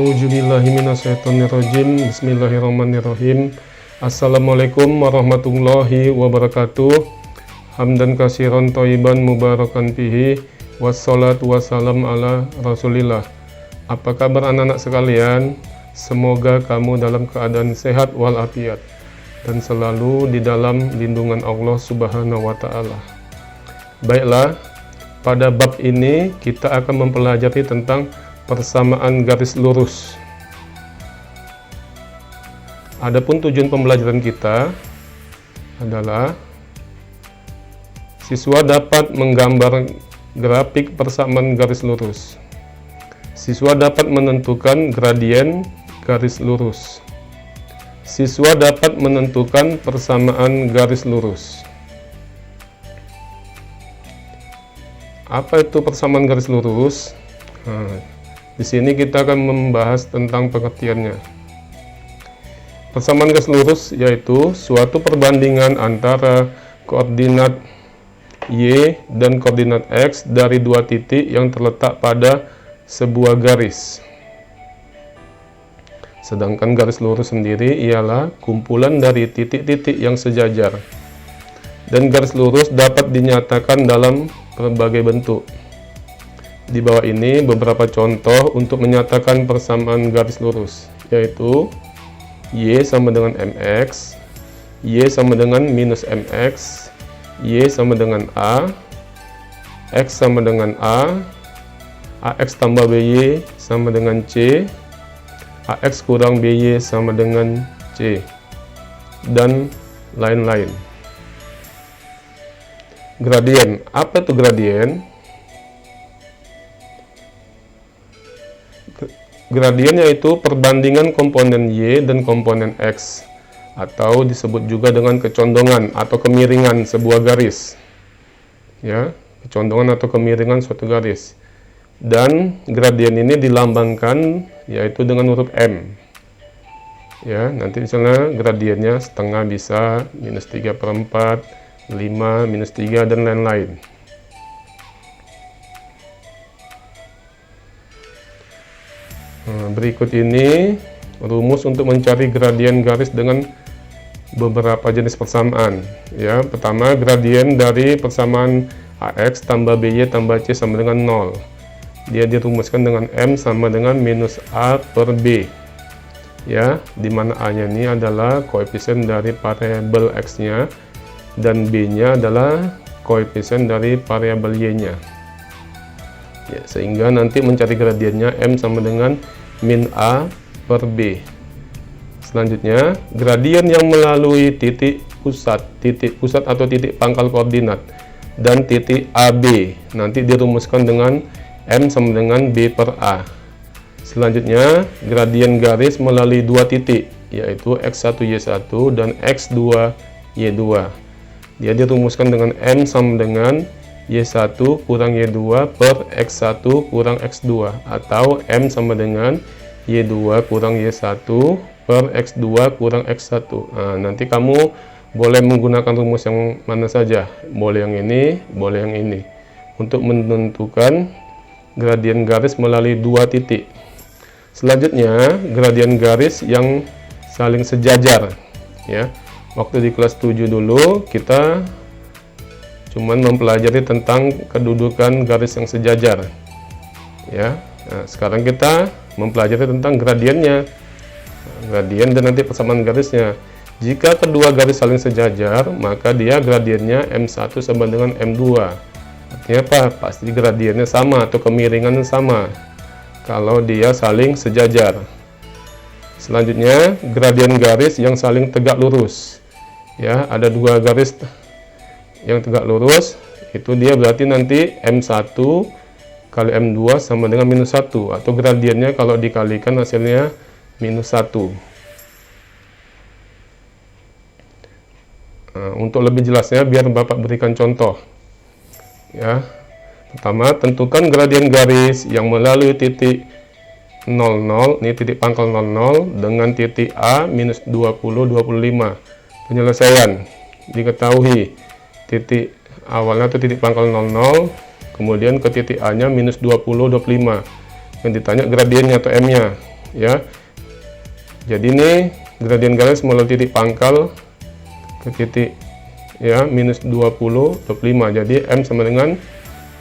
A'udzubillahiminasyaitonirrajim. Bismillahirrahmanirrahim. Assalamualaikum warahmatullahi wabarakatuh. Hamdan kasiran thayyiban mubarakan fihi. Wassalatu wassalam ala rasulillah. Apa kabar anak-anak sekalian? Semoga kamu dalam keadaan sehat walafiat dan selalu di dalam lindungan Allah Subhanahu wa ta'ala. Baiklah, pada bab ini kita akan mempelajari tentang persamaan garis lurus. Adapun tujuan pembelajaran kita adalah siswa dapat menggambar grafik persamaan garis lurus. Siswa dapat menentukan gradien garis lurus. Siswa dapat menentukan persamaan garis lurus. Apa itu persamaan garis lurus? Di sini kita akan membahas tentang pengertiannya. Persamaan garis lurus yaitu suatu perbandingan antara koordinat Y dan koordinat X dari dua titik yang terletak pada sebuah garis. Sedangkan garis lurus sendiri ialah kumpulan dari titik-titik yang sejajar. Dan garis lurus dapat dinyatakan dalam berbagai bentuk. Di bawah ini beberapa contoh untuk menyatakan persamaan garis lurus, yaitu Y sama dengan MX, Y sama dengan minus MX, Y sama dengan A, X sama dengan A, AX tambah BY sama dengan C, AX kurang BY sama dengan C, dan lain-lain. Gradien. Apa itu gradien? Gradien yaitu perbandingan komponen Y dan komponen X, atau disebut juga dengan kecondongan atau kemiringan sebuah garis. Ya, kecondongan atau kemiringan suatu garis. Dan gradien ini dilambangkan yaitu dengan huruf M. Ya, nanti misalnya gradiennya setengah bisa, minus 3/4, 5, minus 3, dan lain-lain. Berikut ini rumus untuk mencari gradien garis dengan beberapa jenis persamaan. Ya, pertama, gradien dari persamaan AX tambah BY tambah C sama dengan 0. Dia dirumuskan dengan M sama dengan minus A per B. Ya, dimana A-nya ini adalah koefisien dari variabel X-nya dan B-nya adalah koefisien dari variabel Y-nya. Ya, sehingga nanti mencari gradiennya M sama dengan min A per B. Selanjutnya, gradien yang melalui titik pusat atau titik pangkal koordinat dan titik AB nanti dirumuskan dengan M sama dengan B per A. Selanjutnya, gradien garis melalui dua titik, yaitu X1 Y1 dan X2 Y2. Dia dirumuskan dengan M sama dengan Y1 kurang Y2 per X1 kurang X2, atau M sama dengan Y2 kurang Y1 per X2 kurang X1. Nah, nanti kamu boleh menggunakan rumus yang mana saja, boleh yang ini, boleh yang ini, untuk menentukan gradien garis melalui dua titik. Selanjutnya, gradien garis yang saling sejajar. Ya, waktu di kelas 7 dulu kita cuman mempelajari tentang kedudukan garis yang sejajar. Ya, nah, sekarang kita mempelajari tentang gradiennya. Gradien dan nanti persamaan garisnya. Jika kedua garis saling sejajar, maka dia gradiennya M1 sama dengan M2. Artinya apa? Pasti gradiennya sama atau kemiringannya sama kalau dia saling sejajar. Selanjutnya, gradien garis yang saling tegak lurus. Ya, ada dua garis yang tegak lurus, itu dia berarti nanti M1 kali M2 sama dengan minus 1, atau gradiennya kalau dikalikan hasilnya minus 1. Nah, untuk lebih jelasnya biar Bapak berikan contoh. Ya, pertama, tentukan gradien garis yang melalui titik 00, ini titik pangkal 00 dengan titik A minus 20, 25. Penyelesaian diketahui titik awalnya atau titik pangkal 00, kemudian ke titik A nya minus 20, 25. Yang ditanya gradiennya atau M nya. ya. Jadi ini gradien garis melalui titik pangkal ke titik ya minus 20, 25. Jadi M sama dengan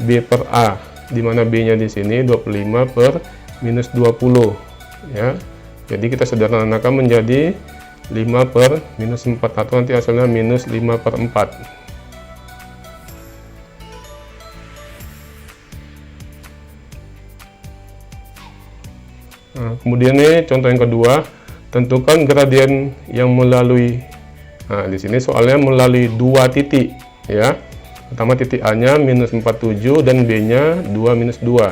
B per A, di mana B nya di sini 25 per minus 20 ya. Jadi kita sederhanakan menjadi 5 per minus 4, atau nanti hasilnya minus 5 per 4. Nah, kemudian nih contoh yang kedua, tentukan gradien yang melalui, nah di sini soalnya melalui dua titik ya. Pertama titik A nya minus 47 dan B nya 2 minus 2.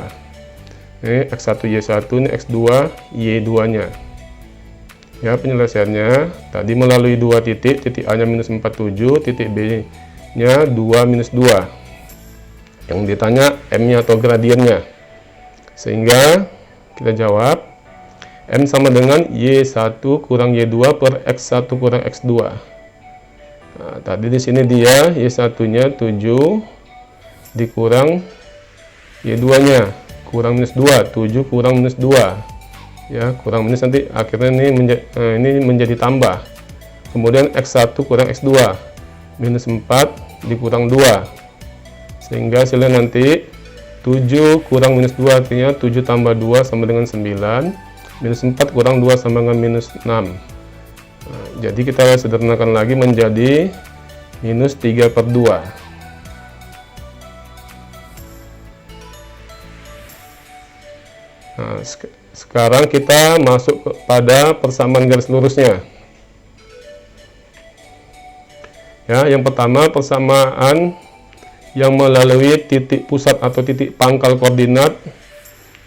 Ini X1 Y1, ini X2 Y2 nya ya. Penyelesaiannya tadi melalui dua titik, titik A nya minus 47, titik B nya 2 minus 2. Yang ditanya M nya atau gradiennya, sehingga kita jawab M sama dengan Y1 kurang Y2 per X1 kurang X2. Nah, tadi di sini dia Y1-nya 7 dikurang Y2-nya kurang minus 2, 7 kurang minus 2. Ya, kurang minus nanti akhirnya ini menjadi tambah. Kemudian X1 kurang X2 minus 4 dikurang 2. Sehingga hasilnya nanti 7 kurang minus 2 artinya 7 tambah 2 sama dengan 9. Minus 4 kurang 2 sama dengan minus 6. Nah, jadi kita sederhanakan lagi menjadi minus 3 per 2. Nah, sekarang kita masuk pada persamaan garis lurusnya. Ya, yang pertama persamaan yang melalui titik pusat atau titik pangkal koordinat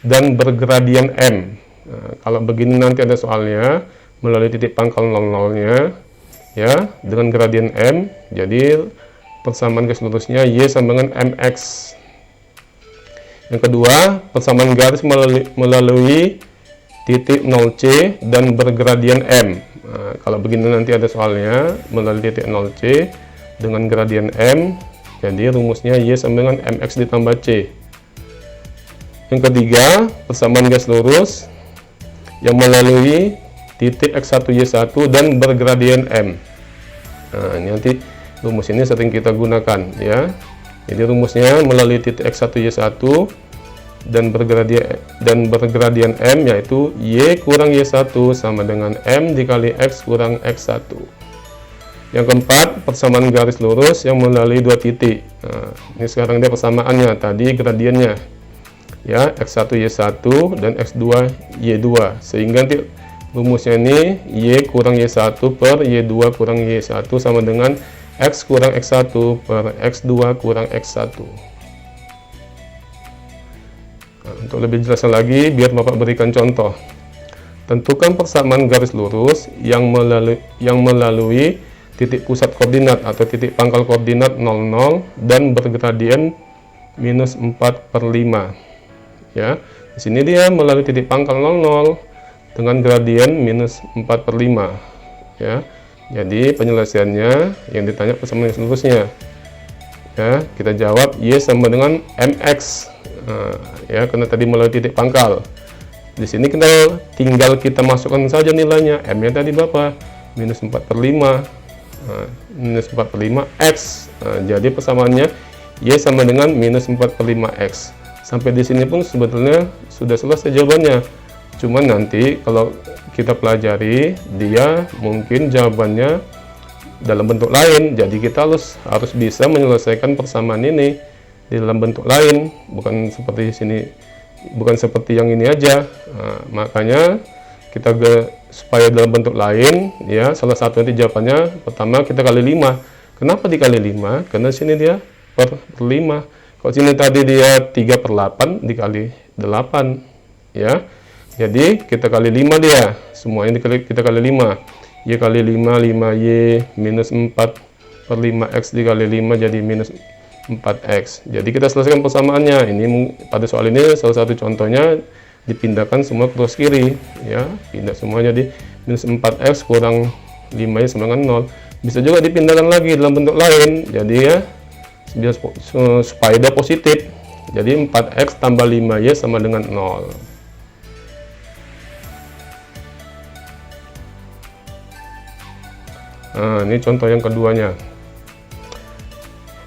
dan bergradien M. Nah, kalau begini nanti ada soalnya melalui titik pangkal 00-nya ya dengan gradien M. Jadi persamaan garis lurusnya Y sama dengan MX. Yang kedua, persamaan garis melalui titik 0C dan bergradien M. Nah, kalau begini nanti ada soalnya melalui titik 0C dengan gradien M. Jadi rumusnya Y sama dengan MX ditambah C. Yang ketiga, persamaan garis lurus yang melalui titik X1 Y1 dan bergradien M. Nah, ini nanti rumus ini sering kita gunakan ya. Jadi rumusnya melalui titik X1 Y1 dan bergradien M, yaitu Y kurang Y1 sama dengan M dikali X kurang X1. Yang keempat, persamaan garis lurus yang melalui dua titik. Nah, ini sekarang dia persamaannya, tadi gradiennya ya, X1 Y1 dan X2 Y2, sehingga nanti rumusnya ini Y kurang Y1 per Y2 kurang Y1 sama dengan X kurang X1 per X2 kurang X1. Nah, untuk lebih jelas lagi, biar Bapak berikan contoh. Tentukan persamaan garis lurus yang melalui titik pusat koordinat atau titik pangkal koordinat 00 dan bergradien minus 4/5. Ya, di sini dia melalui titik pangkal 00 dengan gradien minus 4/5 ya. Jadi penyelesaiannya yang ditanya persamaan garis lurusnya ya, kita jawab Y sama dengan MX. Nah, ya, karena tadi melalui titik pangkal. Di sini tinggal kita masukkan saja nilainya. M nya tadi berapa? Minus 4/5. Nah, minus 4/5 X. Nah, jadi persamaannya Y sama dengan minus 4/5 X. Sampai di sini pun sebetulnya sudah selesai jawabannya. Cuman nanti kalau kita pelajari, dia mungkin jawabannya dalam bentuk lain. Jadi kita harus bisa menyelesaikan persamaan ini di dalam bentuk lain, bukan seperti sini, bukan seperti yang ini aja. Nah, makanya kita supaya dalam bentuk lain, ya salah satu nanti jawabannya pertama kita kali 5. Kenapa dikali 5? Karena sini dia per 5. Kalau sini tadi dia 3/8 dikali 8 ya. Jadi kita kali 5 dia. Semuanya kita kali 5. Y kali 5, 5Y minus 4/5X dikali 5 jadi minus 4X. Jadi kita selesaikan persamaannya. Ini pada soal ini salah satu contohnya dipindahkan semua ke cross kiri ya. Pindah semua jadi minus 4X kurang 5Y sama dengan 0. Bisa juga dipindahkan lagi dalam bentuk lain. Jadi ya biar supaya dia positif, jadi 4X tambah 5Y sama dengan 0. Nah, ini contoh yang keduanya.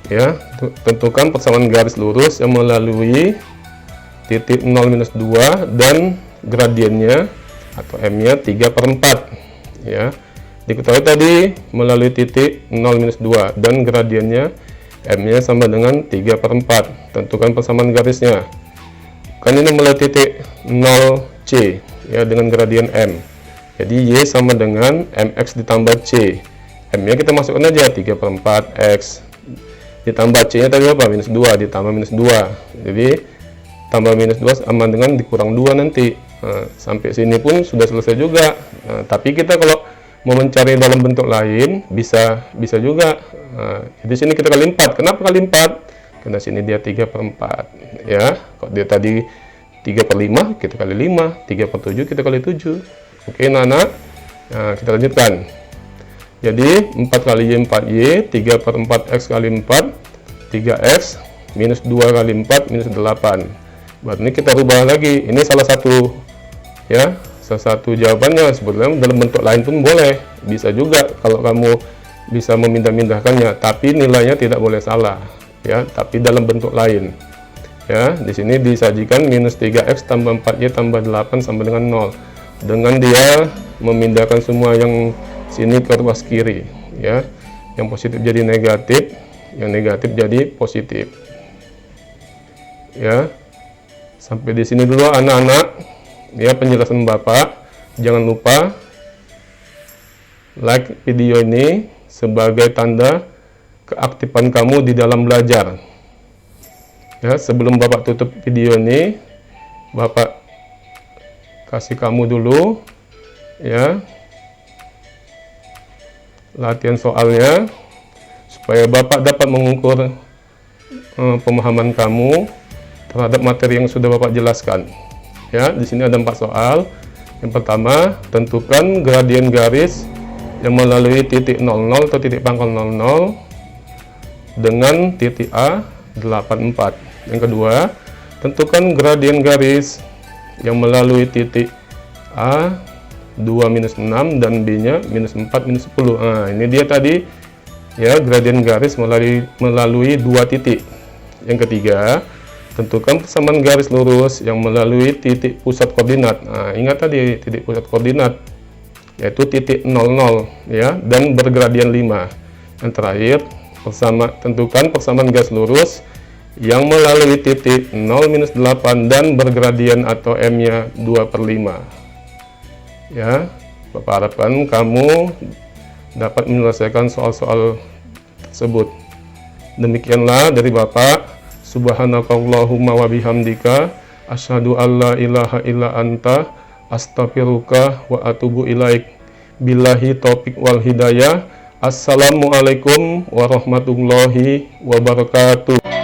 Ya, tentukan persamaan garis lurus yang melalui titik 0-2 dan gradiennya atau M-nya 3/4. Ya, diketahui tadi melalui titik 0-2 dan gradiennya M-nya sama dengan 3/4. Tentukan persamaan garisnya. Kan ini melalui titik 0C ya dengan gradien M. Jadi Y sama dengan MX ditambah C. M-nya kita masukkan aja 3/4 X. Ditambah C-nya tadi apa? -2 ditambah -2. Jadi tambah -2 sama dengan dikurang 2 nanti. Nah, sampai sini pun sudah selesai juga. Nah, tapi kita kalau mau mencari dalam bentuk lain bisa juga. Nah, di sini kita kali 4. Kenapa kali 4? Karena sini dia 3/4 ya. Kalau dia tadi 3/5 kita kali 5, 3/7 kita kali 7. Oke, anak-anak. Nah, kita lanjutkan. Jadi 4 kali Y 4Y, 3/4 X kali 4 3X, minus 2 kali 4 minus 8. Berarti ini kita rubah lagi. Ini salah satu ya, salah satu jawabannya. Sebetulnya dalam bentuk lain pun boleh, bisa juga kalau kamu bisa memindah-mindahkannya, tapi nilainya tidak boleh salah ya, tapi dalam bentuk lain. Ya, di sini disajikan minus 3X tambah 4Y tambah 8 sama dengan 0. Dengan dia memindahkan semua yang sini ke ruas kiri ya, yang positif jadi negatif, yang negatif jadi positif ya. Sampai di sini dulu anak-anak ya penjelasan Bapak. Jangan lupa like video ini sebagai tanda keaktifan kamu di dalam belajar ya. Sebelum Bapak tutup video ini, Bapak kasih kamu dulu ya latihan soalnya supaya Bapak dapat mengukur pemahaman kamu terhadap materi yang sudah Bapak jelaskan. Ya, di sini ada 4 soal. Yang pertama, tentukan gradien garis yang melalui titik 00 atau titik pangkal 00 dengan titik A 84. Yang kedua, tentukan gradien garis yang melalui titik A 2-6 dan B-nya -4 -10. Nah, ini dia tadi ya, gradien garis melalui 2 titik. Yang ketiga, tentukan persamaan garis lurus yang melalui titik pusat koordinat. Nah, ingat tadi titik pusat koordinat yaitu titik 00 ya, dan bergradien 5. Yang terakhir, tentukan persamaan garis lurus yang melalui titik 0-8 dan bergradien atau M-nya 2/5. Ya, Bapak harapkan kamu dapat menyelesaikan soal-soal tersebut. Demikianlah dari Bapak. Subhanakallahumma wa bihamdika asyhadu alla ilaha illa anta astaghfiruka wa atubu ilaik. Billahi taufik wal hidayah. Assalamualaikum warahmatullahi wabarakatuh.